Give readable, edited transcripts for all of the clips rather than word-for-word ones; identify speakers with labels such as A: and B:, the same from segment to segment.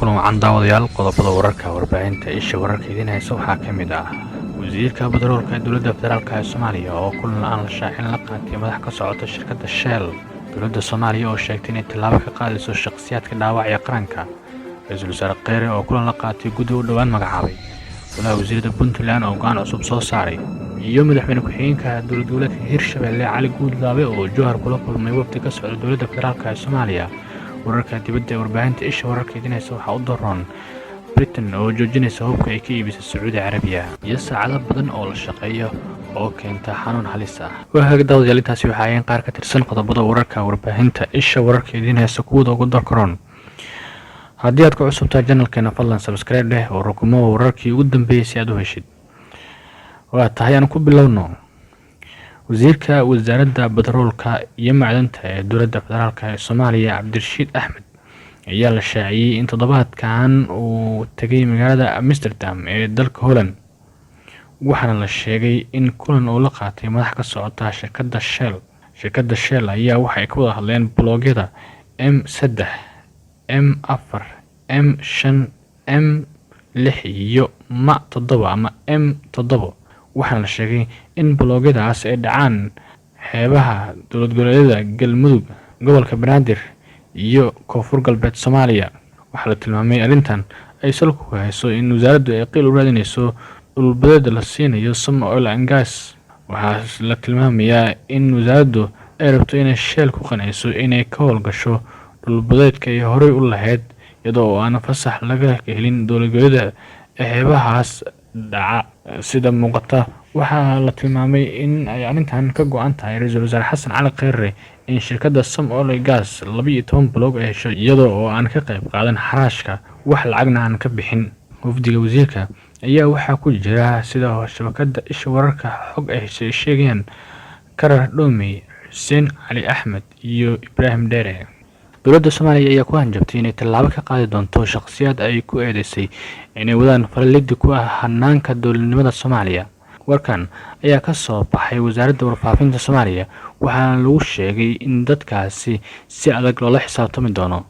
A: kulan wacan daawadayaal qodobada wararka warbaahinta isha wararka idin haysa waxaa ka mid ah wasiirka badaroolka dowladda federaalka ee Soomaaliya oo kulan aan la shaacin la qaatay madax ka socota shirkadda Shell dowladda Soomaaliya oo sheegtay in tilaabo ka qaadayso shakhsiyaadka dhaawacaya qaranka ra'iisul wasaare Kheyre oo kulan la qaatay guddi u dhawaan magacaabay walaal wasiirada Puntland oo go'aan cusub soo saaray iyo madaxweyne ku-xigeenka dowlad goboleedka Hirshabelle Cali Guudlaabe oo Jowhar kula kulmay wafdi ka socda dowladda federaalka ee Soomaaliya wararka dibadda warbaahinta isha wararka idinaysa waxaa u daroon Britain oo joojinaysa hubka ay ka iibisay Sacuudi Carabiya iyo saacado badan oo la shaqeeyo oo keenta xanuun halis ah waaga daawadayaal intaasi waxaa ayaan qaar ka tirsan qodobada wararka warbaahinta isha wararka idinaysa kuwada ugu daroon haddii aad ku cusubtahay channelkeena fadlan subscribe leh oo rukumo wararkii ugu dambeeyay si aad u heshid waa tahay aan ku bilowno wasiirka wasaaradda badaroolka iyo macdanta ee dowladda federaalka ee Soomaaliya Cabdirashiid Axmed ayaa la shaaciyay in toddobaadkan uu tagay magaalada Amsterdam ee dalka Holland waxaana la sheegay in kulan uu la qaatay madax ka socota shirkadda Shell ayaa waxay ka wada hadleen blogyada M3 M4 M5 M6 iyo M7 ama M7 waxaana la sheegay in blogyadaas ay dhacaan xeebaha dowlad goboleedyada Galmudug gobolka Banaadir iyo Koonfur Galbeed Soomaaliya waxaa la tilmaamay arrintan ay salku ku hayso in wasaaraddu ay qiil u raadinayso dhulbadeed la siinayo Soma Oil and Gas waxaa la tilmaamayaa in wasaaraddu ay rabto inay Shell ku qanayso inay ka howlgasho dhulbadeedka ay horey u lahayd iyadoo aan fasax laga helin dowlad goboleedyada xeebahaas dhaca sida muuqata waxaa la tilmaamay in ay arrintan ka go'an tahay ra'iisul wasaare Xasan Cali Kheyre in shirkadda Soma Oil and Gas 12 blog ay hesho iyadoo oo aan ka qayb qaadan xaraashka wax lacagna aan ka bixin wafdiga wasiirka ayaa waxaa ku jira sida shabakadda isha wararka xog ay sheegayaan Karar Dhoomey Xuseen Cali Axmed iyo Ibraahim Dheere dowladda Soomaaliya ayaa ku hanjabtay inay tilaabo ka qaadi doonto shakhsiyaad ay ku eedeysay inay wadaan falalidii ku ah hanaanka dowladnimada Soomaaliya warkan ayaa ka soo baxay wasaaradda warfaafinta Soomaaliya waxaana lagu sheegay in dadkaasi si adag loola xisaabtami doono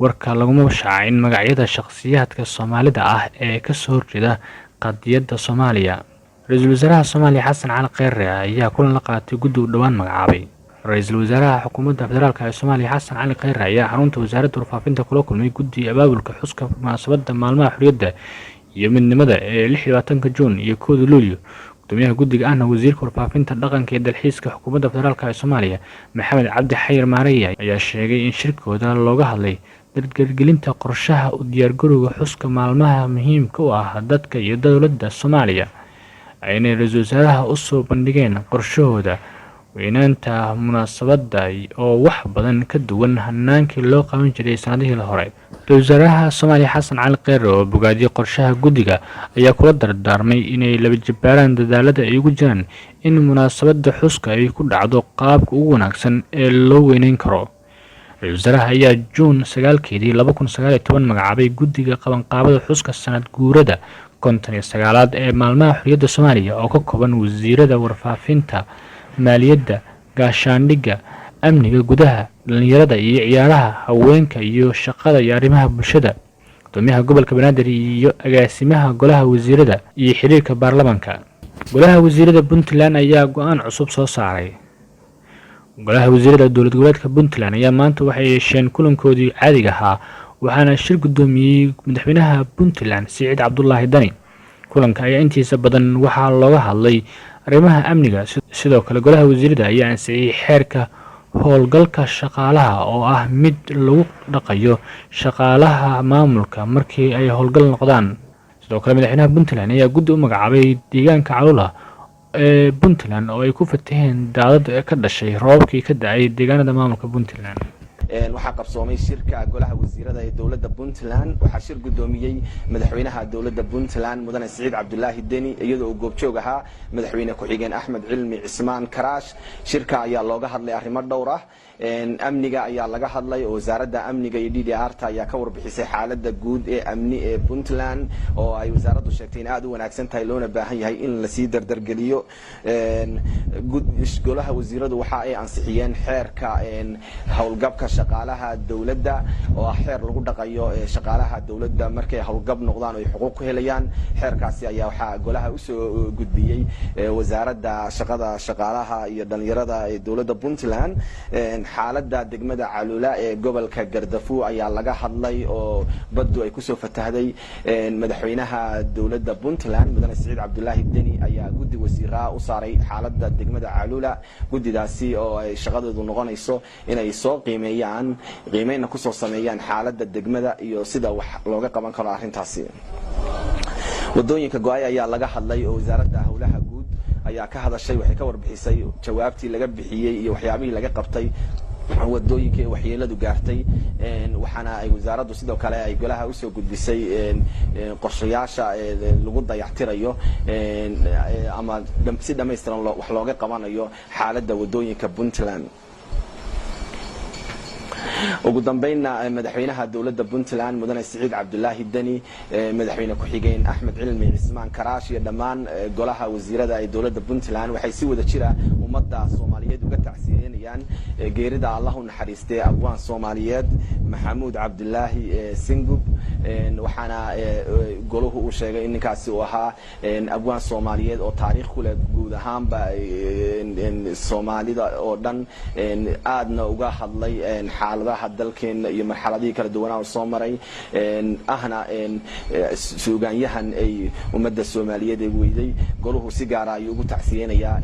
A: warka laguma shaacin magacyada shakhsiyaadka Soomaalida ah ee ka soo horjeeda qadiyadda Soomaaliya ra'iisul wasaaraha Soomaaliya Xasan Cali Kheyre ayaa kulan la qaatay guddi u dhawaan magacaabay ra'iisul wasaaraha xukuumadda federaalka ee Soomaaliya Xasan Cali Kheyre ayaa xarunta wasaaradda warfaafinta kula kulmay guddi abaabulka xuska munaasabadda maalmaha xurriyadda iyo midnimada ee 26 Juun iyo 1 Luulyo gudoomiyaha guddiga ahna wasiirka warfaafinta dhaqanka iyo dalxiiska xukuumadda federaalka ee Soomaaliya Maxamed Cabdi Xayir Maareeye ayaa sheegay in shirkooda looga hadlay dardargelinta qorshaha u diyaargarowga xuska maalmaha muhiimka u ah dadka iyo dowladda Soomaaliya ayna ra'iisul wasaaraha u soo bandhigeen qorshahooda weynaanta munaasabadda oo wax badan ka duwan hanaankii loo qaban jiray sanadihii hore ra'iisul wasaaraha Soomaaliya Xasan Cali Kheyre oo bogaadiyay qorshaha guddiga ayaa kula dardaarmay inay laba jibbaaraan dadaalada ay ugu jiraan in munaasabadda xuska ay ku dhacdo qaabka ugu wanaagsan ee loo weyneyn karo ra'iisul wasaaraha ayaa Juun 9keedii 2019 magacaabay guddiga qabanqaabada xuska sanad guurada 59aad ee maalmaha xurriyadda Soomaaliya oo ka kooban wasiirada warfaafinta maaliyadda gaashaandhigga amniga gudaha dhalinyarada iyo ciyaaraha haweenka iyo shaqada iyo arrimaha bulshada gudoomiyaha gobolka Banaadir iyo agaasimaha golaha wasiirada iyo xiriirka baarlamaanka golaha wasiirada Puntland ayaa go'aan cusub soo saaray golaha wasiirada dowlad goboleedka Puntland ayaa maanta waxay yeesheen kulankoodii caadiga ahaa waxaana shir gudoomiyay madaxweynaha Puntland Siciid Cabdullaahi Dani kulanka ayaa intiisa badan waxaa looga hadlay arrimaha amniga sidoo kale golaha wasiirada ayaa ansixiyay xeerka howlgalka shaqaalaha oo ah mid lagu dhaqayo shaqaalaha maamulka markii ay howlgal noqdaan sidoo kale madaxweynaha Puntland ayaa guddi u magacaabay deegaanka Calula ee Puntland oo ay ku fataheen daadad ka dhashay roobkii ka da'ay deegaanada maamulka Puntland
B: waxaa qabsoomay shirka golaha wasiirada ee dowladda Puntland waxaa shir gudoomiyay madaxweynaha dowladda Puntland mudane Siciid Cabdullaahi Deni iyadoo uu goobjoog ahaa madaxweyne ku-xigeen Axmed Cilmi Cismaan Karaash shirka ayaa looga hadlay arrimo dhowr ah amniga ayaa laga hadlay oo wasaaradda amniga iyo DDR-ta ayaa ka warbixisay xaaladda guud ee amni ee Puntland oo ay wasaaraddu sheegtay in aad u wanaagsan tahay loona baahan yahay in la sii dardargeliyo golaha wasiiradu waxa ay ansixiyeen xeerka howlgabka shaqaalaha dawladda oo ah xeer lagu dhaqayo shaqaalaha dawladda markay howlgab noqdaan oo ay xuquuq ku helayaan. xeerkaasi ayaa waxaa golaha u soo gudbiyey wasaaradda shaqada shaqaalaha iyo dhalinyarada ee dawladda Puntland. xaaladda degmada Calula ee gobolka Gardafu ayaa laga hadlay oo baddu ay ku soo fatahday. madaxweynaha dawladda Puntland mudane Siciid Cabdullaahi Deni ayaa guddi wasiiraa u saaray xaaladda degmada Calula. guddidaasi oo ay shaqadoodu noqonayso inay soo qiimeeyna ku soo sameeyaan xaaladda degmada iyo sida wax looga qaban karo arrintaasi. wadooyinka go'ay ayaa laga hadlay oo wasaaradda howlaha guud ayaa ka hadashay. waxay ka warbixisay jawaabtii laga bixiyey iyo waxyaabihii laga qabtay wadooyinka ee waxyeeladu gaartay. waxaana ay wasaaraddu sidoo kale ay golaha u soo gudbisay qorshayaasha lagu dayactirayo ama si dhammaystiran wax looga qabanayo xaaladda wadooyinka Puntland. ugu dambeynna madaxweynaha dawladda Puntland mudane Siciid Cabdullaahi Deni, madaxweyne ku-xigeen Axmed Cilmi Cismaan Karaash iyo dhammaan golaha wasiirada ee dawladda Puntland waxay si wada jira ummadda Soomaaliyeed uga tacsiyeynayaan geerida Allah u naxariistay abwaan Soomaaliyeed Maxamuud Cabdullaahi Singub. waxaana goluhu uu sheegay in ninkaasi uu ahaa abwaan Soomaaliyeed oo taariikh ku leh guud ahaanba Soomaalida oo dhan, aadna uga hadlay xaaladaha dalkeena iyo marxaladihii kala duwanaa oo soo maray. ahna suugaanyahan ay ummadda Soomaaliyeed ay weyday. goluhu si gaar ah ayuu ugu tacsiyeynayaa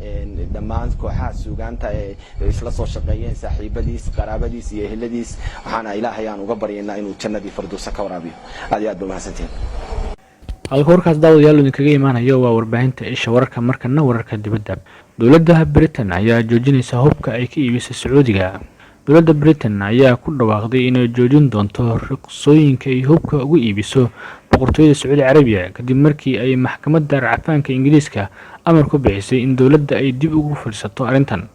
B: dhammaan kooxaha suugaanta ee isla soo shaqeeyeen, saaxiibadiis, qaraabadiis iyo eheladiis. waxaana ilaahay aan uga baryaynaa inuu jannadii firdawsa ka waraabiyo. aad iyo aad ba mahadsantiin.
A: halka warkaas daawadayaal idinkaga imaanayo waa warbaahinta isha wararka. markana wararka dibadda. dowladda Britain ayaa joojinaysa hubka ay ka iibisay Sacuudiga. dowladda Britain ayaa ku dhawaaqday inay joojin doonto ruqsooyinka ay hubka ugu iibiso boqortooyada Sacuudi Carabiya kadib markii ay maxkamadda racfaanka Ingiriiska amar ku bixisay in dowladda ay dib ugu fadhiisato arrintan.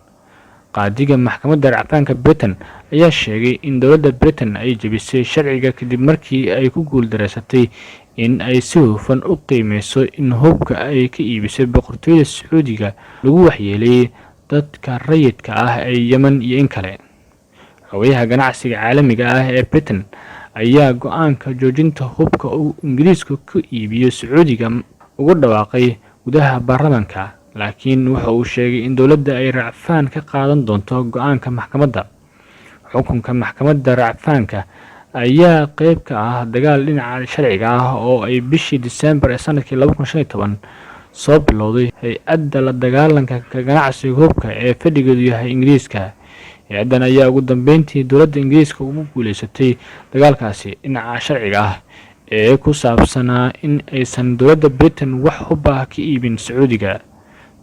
A: qaadiga maxkamadda racfaanka Britain ayaa sheegay in dowladda Britain ay jabisay sharciga kadib markii ay ku guuldareysatay in ay si hufan u qiimeyso in hubka ay ka iibisay boqortooyada Sacuudiga lagu waxyeelay dadka rayidka ah ee Yemen iyo in kale. xogayaha ganacsiga caalamiga ah ee Britain ayaa go'aanka joojinta hubka uu Ingiriisku ku iibiyo Sacuudiga ugu dhawaaqay gudaha baarlamaanka, laakiin waxa uu sheegay in dowladda ay racfaan ka qaadan doonto go'aanka maxkamadda. xukunka maxkamadda racfaanka ayaa qayb ka ah dagaal dhinaca sharciga ah oo ay bishii December ee sanadkii 2015 soo bilowday hay-adda la dagaalanka ka ganacsiga hubka ee fadhigeedu yahay Ingiriiska. hay-addan ayaa ugu dambeyntii dowladda Ingiriiska ugu guuleysatay dagaalkaasi dhinaca sharciga ah ee ku saabsanaa in aysan dowladda Britain wax hub ah ka iibin Sacuudiga.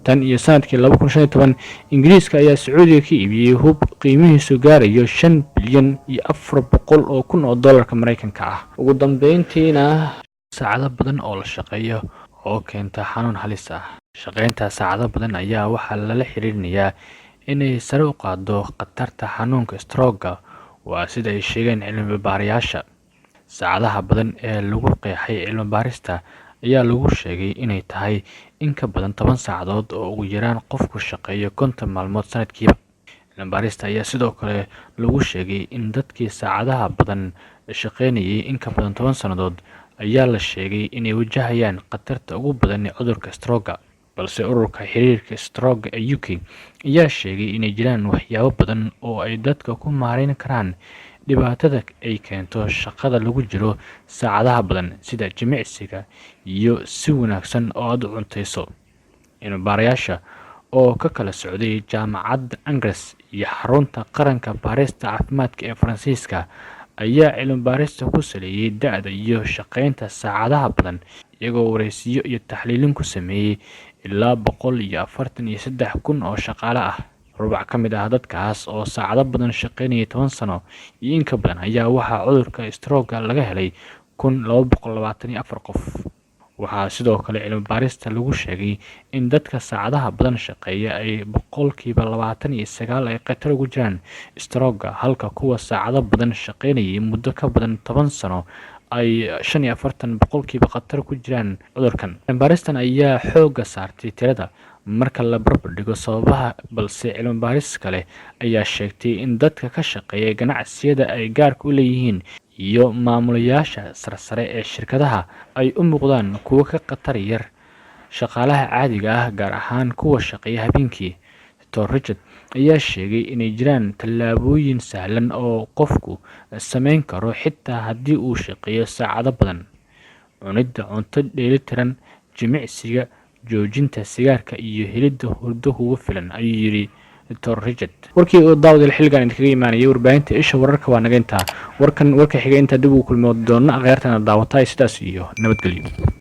A: tan iyo sanadkii 2015 Ingiriiska ayaa Sacuudiga ka iibiyey hub qiimihiisu gaarayo 5 bilyan iyo 400 oo kun oo dollarka Mareykanka ah. ugu dambeyntiina saacado badan oo la shaqeeyo oo keenta xanuun halis ah. shaqeynta saacado badan ayaa waxaa lala xiriirinayaa inay sare u qaado khatarta xanuunka stroke-ga, waa sida ay sheegeen cilmi baarayaasha. saacadaha badan ee lagu qeexay cilmi baarista ayaa lagu sheegay inay tahay in ka badan 10 saacadood oo ugu yaraan qofku shaqeeyo 50 maalmood sanadkiiba. cilmi baarista ayaa sidoo kale lagu sheegay in dadkii saacadaha badan shaqeynayay in ka badan 10 sannadood ayaa la sheegay inay wajahayaan khatarta ugu badan ee cudurka stroke-ga. balse ururka xiriirka stroke ee UK ayaa sheegay inay jiraan waxyaabo badan oo ay dadka ku maareyn karaan dhibaatada ay keento shaqada lagu jiro saacadaha badan, sida jimicsiga iyo si wanaagsan oo aad u cuntayso. cilmi-baarayaasha oo ka kala socday jaamacadda Angers iyo xarunta qaranka baarista caafimaadka ee Faransiiska ayaa cilmi-baarista ku saleeyay da'da iyo shaqeynta saacadaha badan, iyagoo wareysiyo iyo taxliilin ku sameeyay ilaa 143,000 oo shaqaale ah. rubac ka mid ah dadkaas oo saacado badan shaqeynayay 10 sano iyo in ka badan ayaa waxaa cudurka stroke laga helay 1224 qof. waxaa sidoo kale cilmi baarista lagu sheegay in dadka saacadaha badan shaqeeya ay 29% ay khatar ugu jiraan stroke, halka kuwa saacado badan shaqeynayay muddo ka badan 10 sano ay 45% khatar ku jiraan cudurkan. cilmi baaristan ayaa xooga saartay tirada marka la barbardhigo sababaha, balse cilmi baaris kale ayaa sheegtay in dadka ka shaqeeya ganacsiyada ay gaarka u leeyihiin iyo maamulayaasha sarsare ee shirkadaha ay u muuqdaan kuwo ka khatar yar shaqaalaha caadiga ah, gaar ahaan kuwa shaqeeya habeenkii. Dr. Richard ayaa sheegay inay jiraan tallaabooyin sahlan oo qofku samayn karo xitaa haddii uu shaqeeyo saacado badan: cunidda cunto dheellitiran, jimicsiga, joojinta sigaarka iyo helidda hurdo kugu filan, ayuu yidhi Dr. Richard. warkii oo daawada xilligan idinkaga imaanayay warbaahinta Isha Wararka waa naga intaa. warka xiga inta dib u kulmi doona akhyaartana daawatay sidaas iyo nabadgelyo.